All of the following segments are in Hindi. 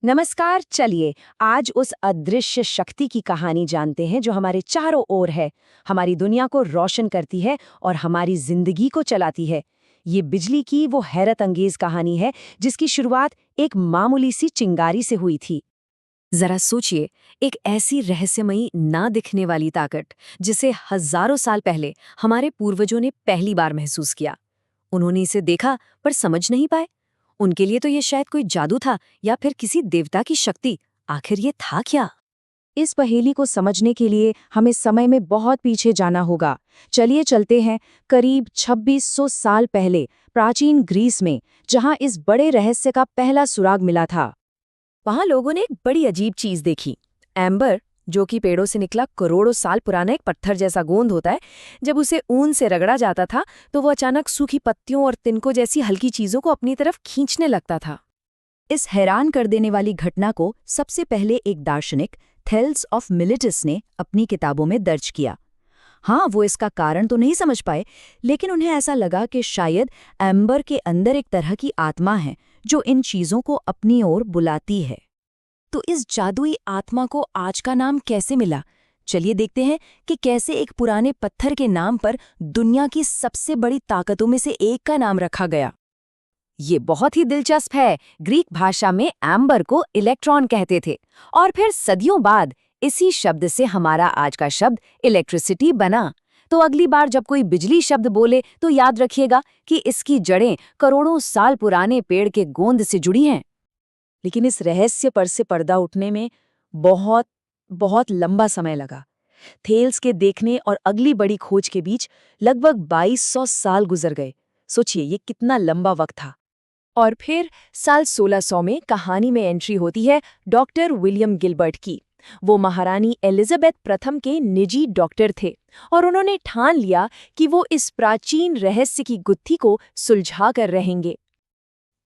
नमस्कार। चलिए आज उस अदृश्य शक्ति की कहानी जानते हैं जो हमारे चारों ओर है, हमारी दुनिया को रोशन करती है और हमारी जिंदगी को चलाती है। ये बिजली की वो हैरत अंगेज कहानी है जिसकी शुरुआत एक मामूली सी चिंगारी से हुई थी। जरा सोचिए, एक ऐसी रहस्यमयी ना दिखने वाली ताकत जिसे हजारों साल पहले हमारे पूर्वजों ने पहली बार महसूस किया। उन्होंने इसे देखा पर समझ नहीं पाए। उनके लिए तो ये शायद कोई जादू था या फिर किसी देवता की शक्ति। आखिर ये था क्या? इस पहेली को समझने के लिए हमें समय में बहुत पीछे जाना होगा। चलिए चलते हैं करीब 2600 साल पहले प्राचीन ग्रीस में, जहां इस बड़े रहस्य का पहला सुराग मिला था। वहां लोगों ने एक बड़ी अजीब चीज देखी। एम्बर, जो कि पेड़ों से निकला करोड़ों साल पुराना एक पत्थर जैसा गोंद होता है। जब उसे ऊन से रगड़ा जाता था तो वो अचानक सूखी पत्तियों और तिनकों जैसी हल्की चीजों को अपनी तरफ खींचने लगता था। इस हैरान कर देने वाली घटना को सबसे पहले एक दार्शनिक थेल्स ऑफ मिलेटस ने अपनी किताबों में दर्ज किया। हाँ, वो इसका कारण तो नहीं समझ पाए, लेकिन उन्हें ऐसा लगा कि शायद एम्बर के अंदर एक तरह की आत्मा है जो इन चीजों को अपनी ओर बुलाती है। तो इस जादुई आत्मा को आज का नाम कैसे मिला? चलिए देखते हैं कि कैसे एक पुराने पत्थर के नाम पर दुनिया की सबसे बड़ी ताकतों में से एक का नाम रखा गया। ये बहुत ही दिलचस्प है। ग्रीक भाषा में एम्बर को इलेक्ट्रॉन कहते थे और फिर सदियों बाद इसी शब्द से हमारा आज का शब्द इलेक्ट्रिसिटी बना। तो अगली बार जब कोई बिजली शब्द बोले तो याद रखिएगा कि इसकी जड़ें करोड़ों साल पुराने पेड़ के गोंद से जुड़ी हैं। लेकिन इस रहस्य पर से पर्दा उठने में बहुत बहुत लंबा समय लगा। थेल्स के देखने और अगली बड़ी खोज के बीच लगभग 2200 साल गुजर गए। सोचिए ये कितना लंबा वक्त था। और फिर साल 1600 में कहानी में एंट्री होती है डॉक्टर विलियम गिलबर्ट की। वो महारानी एलिजाबेथ प्रथम के निजी डॉक्टर थे और उन्होंने ठान लिया कि वो इस प्राचीन रहस्य की गुत्थी को सुलझा कर रहेंगे।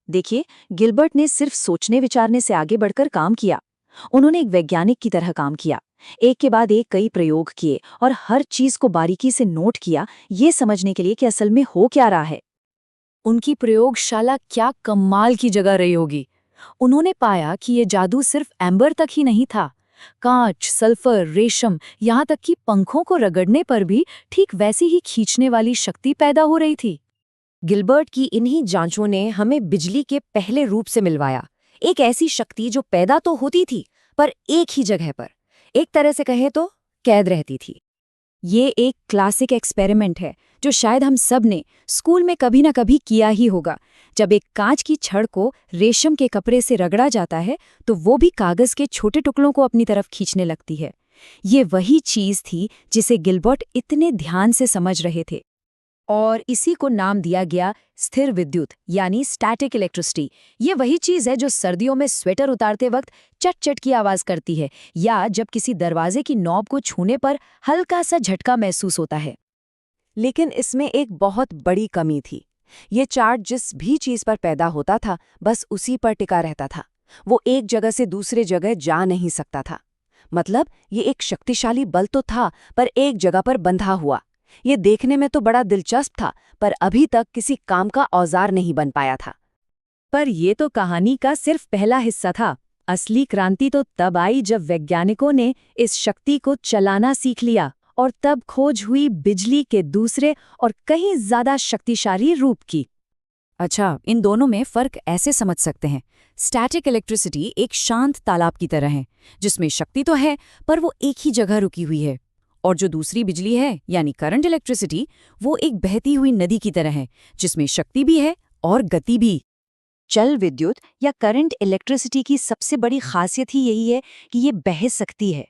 देखिए, गिलबर्ट ने सिर्फ सोचने विचारने से आगे बढ़कर काम किया। उन्होंने एक वैज्ञानिक की तरह काम किया। एक के बाद एक कई प्रयोग किए और हर चीज को बारीकी से नोट किया, ये समझने के लिए कि असल में हो क्या रहा है। उनकी प्रयोगशाला क्या कमाल की जगह रही होगी। उन्होंने पाया कि ये जादू सिर्फ एम्बर तक ही नहीं था। कांच, सल्फर, रेशम, यहाँ तक कि पंखों को रगड़ने पर भी ठीक वैसी ही खींचने वाली शक्ति पैदा हो रही थी। गिलबर्ट की इन्हीं जांचों ने हमें बिजली के पहले रूप से मिलवाया। एक ऐसी शक्ति जो पैदा तो होती थी पर एक ही जगह पर, एक तरह से कहें तो कैद रहती थी। ये एक क्लासिक एक्सपेरिमेंट है जो शायद हम सब ने स्कूल में कभी ना कभी किया ही होगा। जब एक कांच की छड़ को रेशम के कपड़े से रगड़ा जाता है तो वो भी कागज के छोटे टुकड़ों को अपनी तरफ खींचने लगती है। ये वही चीज थी जिसे गिलबर्ट इतने ध्यान से समझ रहे थे और इसी को नाम दिया गया स्थिर विद्युत यानी स्टैटिक इलेक्ट्रिसिटी। ये वही चीज है जो सर्दियों में स्वेटर उतारते वक्त चट चट की आवाज करती है या जब किसी दरवाजे की नॉब को छूने पर हल्का सा झटका महसूस होता है। लेकिन इसमें एक बहुत बड़ी कमी थी। ये चार्ज जिस भी चीज पर पैदा होता था बस उसी पर टिका रहता था। वो एक जगह से दूसरे जगह जा नहीं सकता था। मतलब ये एक शक्तिशाली बल तो था पर एक जगह पर बंधा हुआ। ये देखने में तो बड़ा दिलचस्प था पर अभी तक किसी काम का औजार नहीं बन पाया था। पर ये तो कहानी का सिर्फ पहला हिस्सा था। असली क्रांति तो तब आई जब वैज्ञानिकों ने इस शक्ति को चलाना सीख लिया और तब खोज हुई बिजली के दूसरे और कहीं ज्यादा शक्तिशाली रूप की। अच्छा, इन दोनों में फर्क ऐसे समझ सकते हैं। स्टैटिक इलेक्ट्रिसिटी एक शांत तालाब की तरह है जिसमें शक्ति तो है पर वो एक ही जगह रुकी हुई है। और जो दूसरी बिजली है यानी करंट इलेक्ट्रिसिटी, वो एक बहती हुई नदी की तरह है जिसमें शक्ति भी है और गति भी। चल विद्युत या करंट इलेक्ट्रिसिटी की सबसे बड़ी खासियत ही यही है कि ये बह सकती है।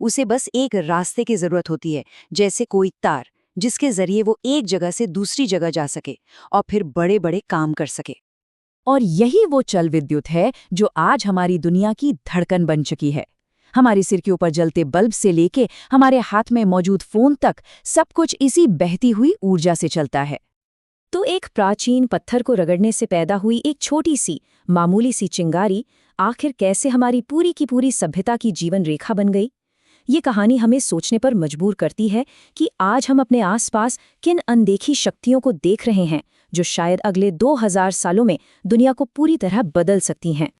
उसे बस एक रास्ते की जरूरत होती है, जैसे कोई तार जिसके जरिए वो एक जगह से दूसरी जगह जा सके और फिर बड़े बड़े काम कर सके। और यही वो चल विद्युत है जो आज हमारी दुनिया की धड़कन बन चुकी है। हमारे सिर के ऊपर जलते बल्ब से लेके हमारे हाथ में मौजूद फोन तक सब कुछ इसी बहती हुई ऊर्जा से चलता है। तो एक प्राचीन पत्थर को रगड़ने से पैदा हुई एक छोटी सी मामूली सी चिंगारी आखिर कैसे हमारी पूरी की पूरी सभ्यता की जीवन रेखा बन गई? ये कहानी हमें सोचने पर मजबूर करती है कि आज हम अपने आसपास किन अनदेखी शक्तियों को देख रहे हैं जो शायद अगले 2000 सालों में दुनिया को पूरी तरह बदल सकती हैं।